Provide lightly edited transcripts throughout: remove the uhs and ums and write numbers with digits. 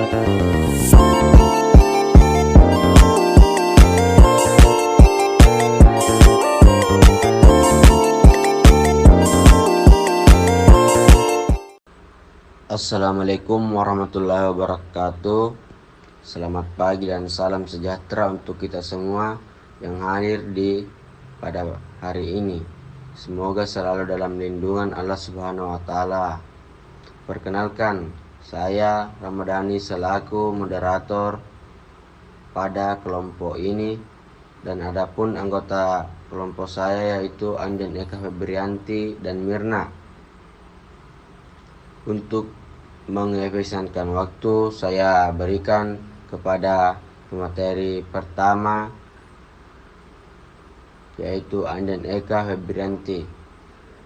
Assalamualaikum warahmatullahi wabarakatuh. Selamat pagi dan salam sejahtera untuk kita semua yang hadir pada hari ini. Semoga selalu dalam lindungan Allah Subhanahu wa taala. Perkenalkan, saya Ramadhani selaku moderator pada kelompok ini, dan adapun anggota kelompok saya yaitu Anjen Eka Febrianti dan Mirna. Untuk mengefisienkan waktu, saya berikan kepada pemateri pertama, yaitu Anjen Eka Febrianti.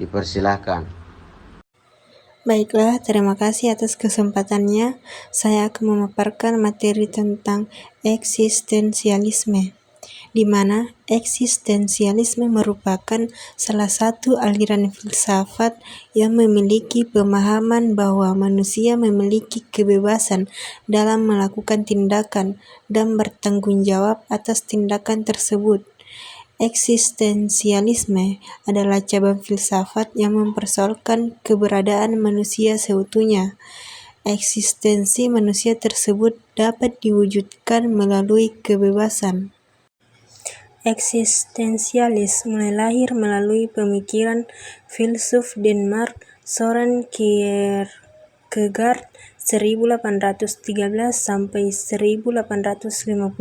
Dipersilahkan. Baiklah, terima kasih atas kesempatannya. Saya akan memaparkan materi tentang eksistensialisme, di mana eksistensialisme merupakan salah satu aliran filsafat yang memiliki pemahaman bahwa manusia memiliki kebebasan dalam melakukan tindakan dan bertanggung jawab atas tindakan tersebut. Eksistensialisme adalah cabang filsafat yang mempersoalkan keberadaan manusia seutuhnya. Eksistensi manusia tersebut dapat diwujudkan melalui kebebasan. Eksistensialis mulai lahir melalui pemikiran filsuf Denmark Søren Kierkegaard 1813 sampai 1855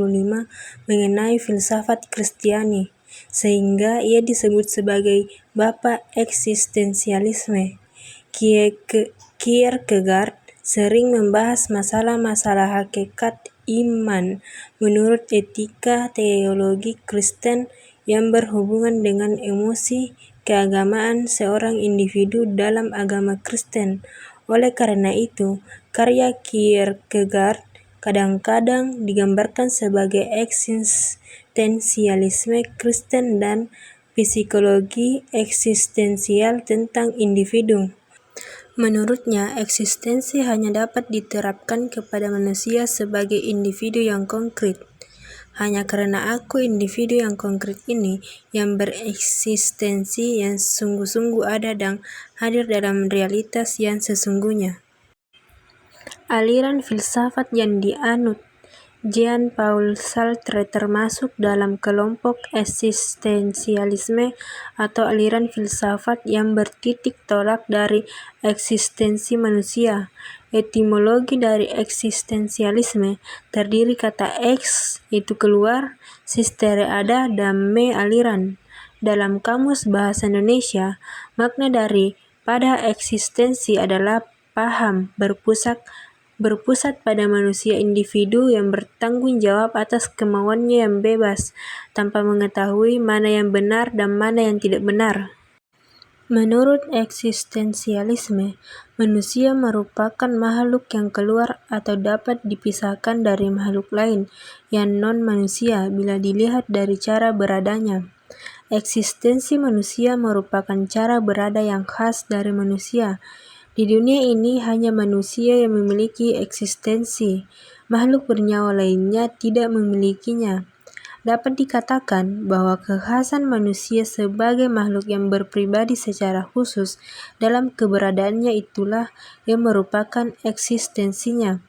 mengenai filsafat Kristiani, sehingga ia disebut sebagai Bapak Eksistensialisme. Kierkegaard sering membahas masalah-masalah hakikat iman menurut etika teologi Kristen yang berhubungan dengan emosi keagamaan seorang individu dalam agama Kristen. Oleh karena itu, karya Kierkegaard kadang-kadang digambarkan sebagai eksistensialisme Kristen dan psikologi eksistensial tentang individu. Menurutnya, eksistensi hanya dapat diterapkan kepada manusia sebagai individu yang konkret. Hanya karena aku individu yang konkret ini yang bereksistensi, yang sungguh-sungguh ada dan hadir dalam realitas yang sesungguhnya. Aliran filsafat yang dianut Jean-Paul Sartre termasuk dalam kelompok eksistensialisme atau aliran filsafat yang bertitik tolak dari eksistensi manusia. Etimologi dari eksistensialisme terdiri kata ex itu keluar, sistere ada, dan me aliran. Dalam Kamus Bahasa Indonesia, makna dari pada eksistensi adalah paham, berpusat pada manusia individu yang bertanggung jawab atas kemauannya yang bebas, tanpa mengetahui mana yang benar dan mana yang tidak benar. Menurut eksistensialisme, manusia merupakan makhluk yang keluar atau dapat dipisahkan dari makhluk lain yang non-manusia bila dilihat dari cara beradanya. Eksistensi manusia merupakan cara berada yang khas dari manusia. Di dunia ini hanya manusia yang memiliki eksistensi. Makhluk bernyawa lainnya tidak memilikinya. Dapat dikatakan bahwa kekhasan manusia sebagai makhluk yang berpribadi secara khusus dalam keberadaannya itulah yang merupakan eksistensinya.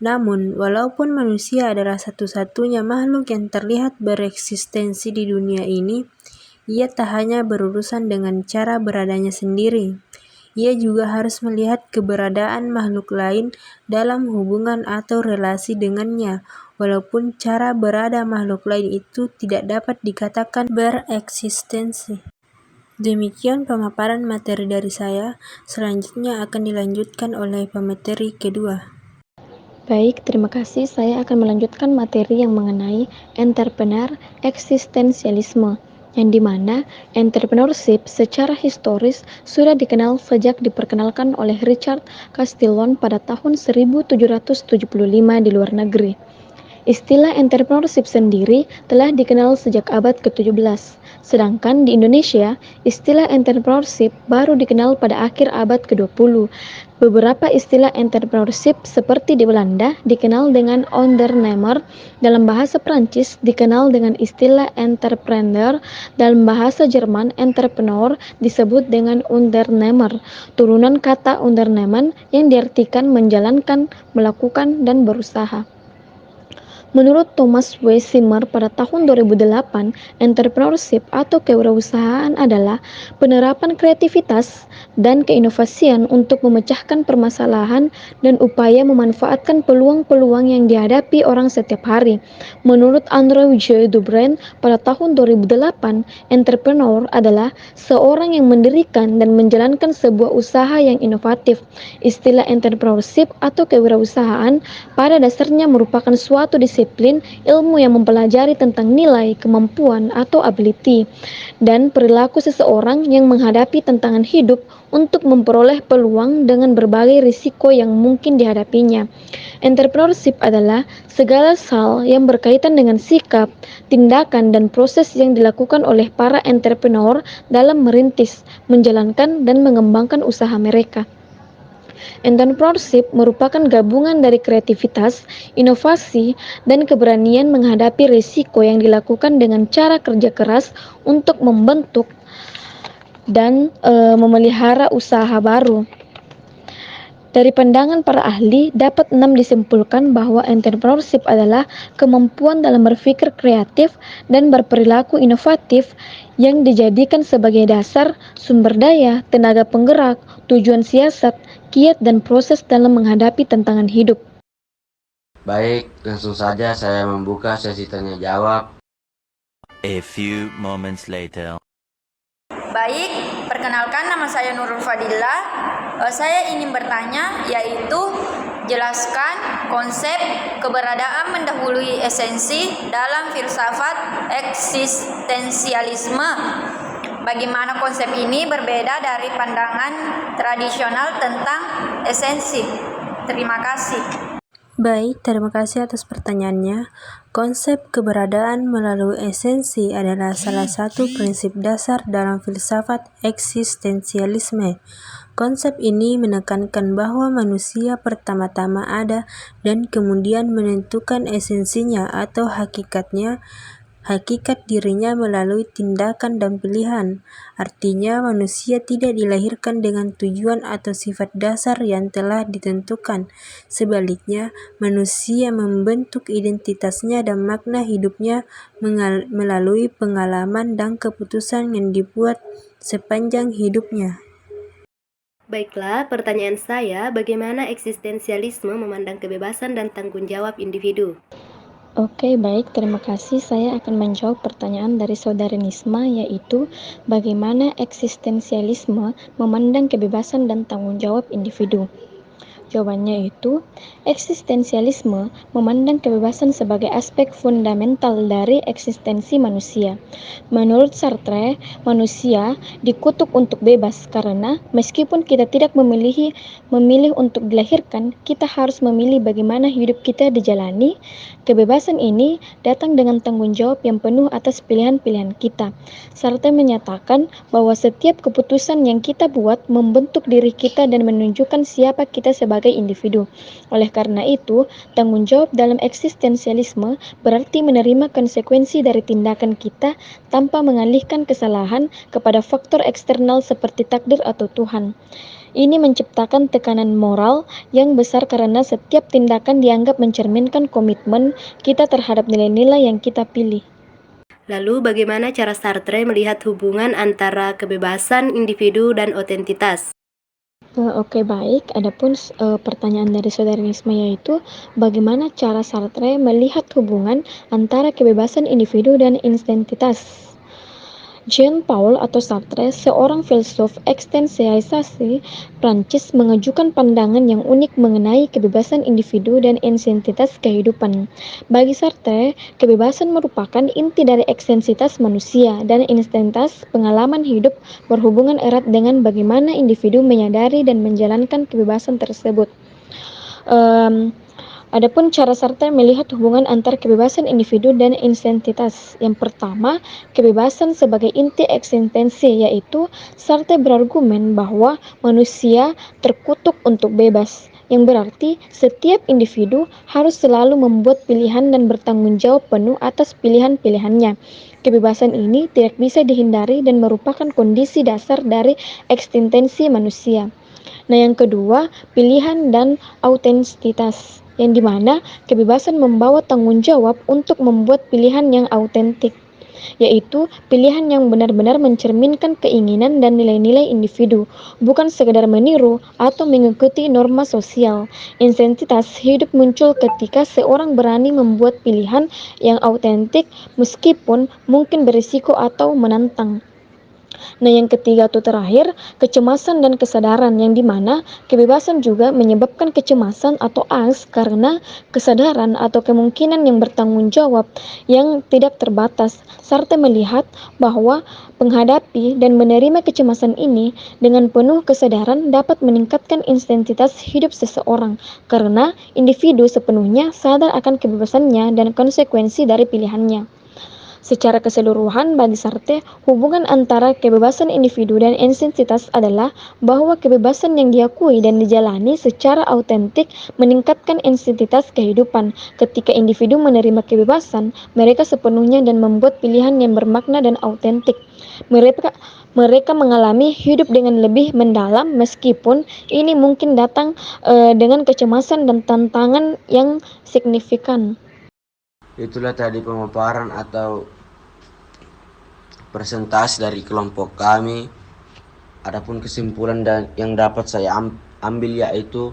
Namun, walaupun manusia adalah satu-satunya makhluk yang terlihat bereksistensi di dunia ini, ia tak hanya berurusan dengan cara beradanya sendiri. Ia juga harus melihat keberadaan makhluk lain dalam hubungan atau relasi dengannya, walaupun cara berada makhluk lain itu tidak dapat dikatakan bereksistensi. Demikian pemaparan materi dari saya. Selanjutnya akan dilanjutkan oleh pemateri kedua. Baik, terima kasih. Saya akan melanjutkan materi yang mengenai entrepreneur eksistensialisme, yang dimana entrepreneurship secara historis sudah dikenal sejak diperkenalkan oleh Richard Castillon pada tahun 1775 di luar negeri. Istilah entrepreneurship sendiri telah dikenal sejak abad ke-17, sedangkan di Indonesia, istilah entrepreneurship baru dikenal pada akhir abad ke-20. Beberapa istilah entrepreneurship seperti di Belanda dikenal dengan ondernemer, dalam bahasa Prancis dikenal dengan istilah entrepreneur, dalam bahasa Jerman entrepreneur disebut dengan Unternehmer, turunan kata Unternehmen yang diartikan menjalankan, melakukan, dan berusaha. Menurut Thomas W. Zimmer pada tahun 2008, entrepreneurship atau kewirausahaan adalah penerapan kreativitas dan keinovasian untuk memecahkan permasalahan dan upaya memanfaatkan peluang-peluang yang dihadapi orang setiap hari. Menurut Andrew J. Dubren pada tahun 2008, entrepreneur adalah seorang yang mendirikan dan menjalankan sebuah usaha yang inovatif. Istilah entrepreneurship atau kewirausahaan pada dasarnya merupakan suatu disiplin ilmu yang mempelajari tentang nilai, kemampuan, atau ability, dan perilaku seseorang yang menghadapi tantangan hidup untuk memperoleh peluang dengan berbagai risiko yang mungkin dihadapinya. Entrepreneurship adalah segala hal yang berkaitan dengan sikap, tindakan, dan proses yang dilakukan oleh para entrepreneur dalam merintis, menjalankan, dan mengembangkan usaha mereka. Entrepreneurship merupakan gabungan dari kreativitas, inovasi, dan keberanian menghadapi risiko yang dilakukan dengan cara kerja keras untuk membentuk dan memelihara usaha baru. Dari pandangan para ahli, dapat 6 disimpulkan bahwa entrepreneurship adalah kemampuan dalam berpikir kreatif dan berperilaku inovatif yang dijadikan sebagai dasar, sumber daya, tenaga penggerak, tujuan siasat, kiat, dan proses dalam menghadapi tantangan hidup. Baik, langsung saja saya membuka sesi tanya jawab. A few moments later. Baik, perkenalkan nama saya Nurul Fadillah. Saya ingin bertanya, yaitu jelaskan konsep keberadaan mendahului esensi dalam filsafat eksistensialisme. Bagaimana konsep ini berbeda dari pandangan tradisional tentang esensi? Terima kasih. Baik, terima kasih atas pertanyaannya. Konsep keberadaan melalui esensi adalah salah satu prinsip dasar dalam filsafat eksistensialisme. Konsep ini menekankan bahwa manusia pertama-tama ada dan kemudian menentukan esensinya atau hakikat dirinya melalui tindakan dan pilihan. Artinya, manusia tidak dilahirkan dengan tujuan atau sifat dasar yang telah ditentukan. Sebaliknya, manusia membentuk identitasnya dan makna hidupnya melalui pengalaman dan keputusan yang dibuat sepanjang hidupnya. Baiklah, pertanyaan saya, bagaimana eksistensialisme memandang kebebasan dan tanggung jawab individu? Oke, baik. Terima kasih. Saya akan menjawab pertanyaan dari saudari Nisma, yaitu bagaimana eksistensialisme memandang kebebasan dan tanggung jawab individu. Jawabannya itu, eksistensialisme memandang kebebasan sebagai aspek fundamental dari eksistensi manusia. Menurut Sartre, manusia dikutuk untuk bebas karena meskipun kita tidak memilih untuk dilahirkan, kita harus memilih bagaimana hidup kita dijalani. Kebebasan ini datang dengan tanggung jawab yang penuh atas pilihan-pilihan kita. Sartre menyatakan bahwa setiap keputusan yang kita buat membentuk diri kita dan menunjukkan siapa kita sebagai individu. Oleh karena itu, tanggung jawab dalam eksistensialisme berarti menerima konsekuensi dari tindakan kita tanpa mengalihkan kesalahan kepada faktor eksternal seperti takdir atau Tuhan. Ini menciptakan tekanan moral yang besar karena setiap tindakan dianggap mencerminkan komitmen kita terhadap nilai-nilai yang kita pilih. Lalu bagaimana cara Sartre melihat hubungan antara kebebasan individu dan otentitas? Oke, baik. Adapun pertanyaan dari saudari Nisma, yaitu bagaimana cara Sartre melihat hubungan antara kebebasan individu dan identitas. Jean-Paul atau Sartre, seorang filsuf eksistensialisasi Prancis, mengajukan pandangan yang unik mengenai kebebasan individu dan identitas kehidupan. Bagi Sartre, kebebasan merupakan inti dari eksistensitas manusia, dan identitas pengalaman hidup berhubungan erat dengan bagaimana individu menyadari dan menjalankan kebebasan tersebut. Adapun cara Sartre melihat hubungan antara kebebasan individu dan insentitas. Yang pertama, kebebasan sebagai inti eksistensi, yaitu Sartre berargumen bahwa manusia terkutuk untuk bebas, yang berarti setiap individu harus selalu membuat pilihan dan bertanggung jawab penuh atas pilihan-pilihannya. Kebebasan ini tidak bisa dihindari dan merupakan kondisi dasar dari eksistensi manusia. Nah, yang kedua, pilihan dan autentisitas, yang dimana kebebasan membawa tanggung jawab untuk membuat pilihan yang autentik, yaitu pilihan yang benar-benar mencerminkan keinginan dan nilai-nilai individu, bukan sekedar meniru atau mengikuti norma sosial. Insentitas hidup muncul ketika seorang berani membuat pilihan yang autentik meskipun mungkin berisiko atau menantang. Nah, yang ketiga atau terakhir, kecemasan dan kesadaran, yang dimana kebebasan juga menyebabkan kecemasan atau angst karena kesadaran atau kemungkinan yang bertanggung jawab yang tidak terbatas. Sartre melihat bahwa menghadapi dan menerima kecemasan ini dengan penuh kesadaran dapat meningkatkan intensitas hidup seseorang, karena individu sepenuhnya sadar akan kebebasannya dan konsekuensi dari pilihannya. Secara keseluruhan, bagi Sartre, hubungan antara kebebasan individu dan insentitas adalah bahwa kebebasan yang diakui dan dijalani secara autentik meningkatkan insentitas kehidupan. Ketika individu menerima kebebasan, mereka sepenuhnya dan membuat pilihan yang bermakna dan autentik. Mereka mengalami hidup dengan lebih mendalam, meskipun ini mungkin datang dengan kecemasan dan tantangan yang signifikan. Itulah tadi pemaparan atau presentasi dari kelompok kami. Adapun kesimpulan yang dapat saya ambil, yaitu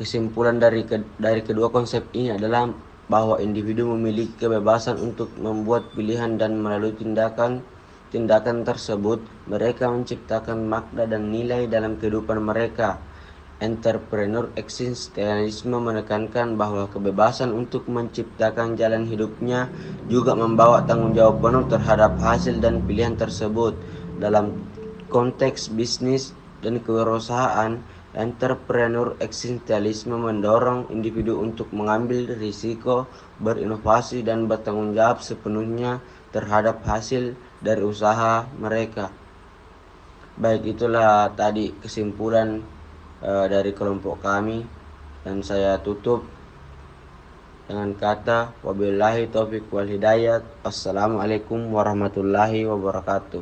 kesimpulan dari kedua konsep ini adalah bahwa individu memiliki kebebasan untuk membuat pilihan, dan melalui tindakan tersebut mereka menciptakan makna dan nilai dalam kehidupan mereka. Entrepreneur eksistensialisme menekankan bahwa kebebasan untuk menciptakan jalan hidupnya juga membawa tanggung jawab penuh terhadap hasil dan pilihan tersebut. Dalam konteks bisnis dan kewirausahaan, entrepreneur eksistensialisme mendorong individu untuk mengambil risiko, berinovasi, dan bertanggung jawab sepenuhnya terhadap hasil dari usaha mereka. Baik, itulah tadi kesimpulan dari kelompok kami, dan saya tutup dengan kata wabillahi taufiq wal hidayat. Assalamualaikum warahmatullahi wabarakatuh.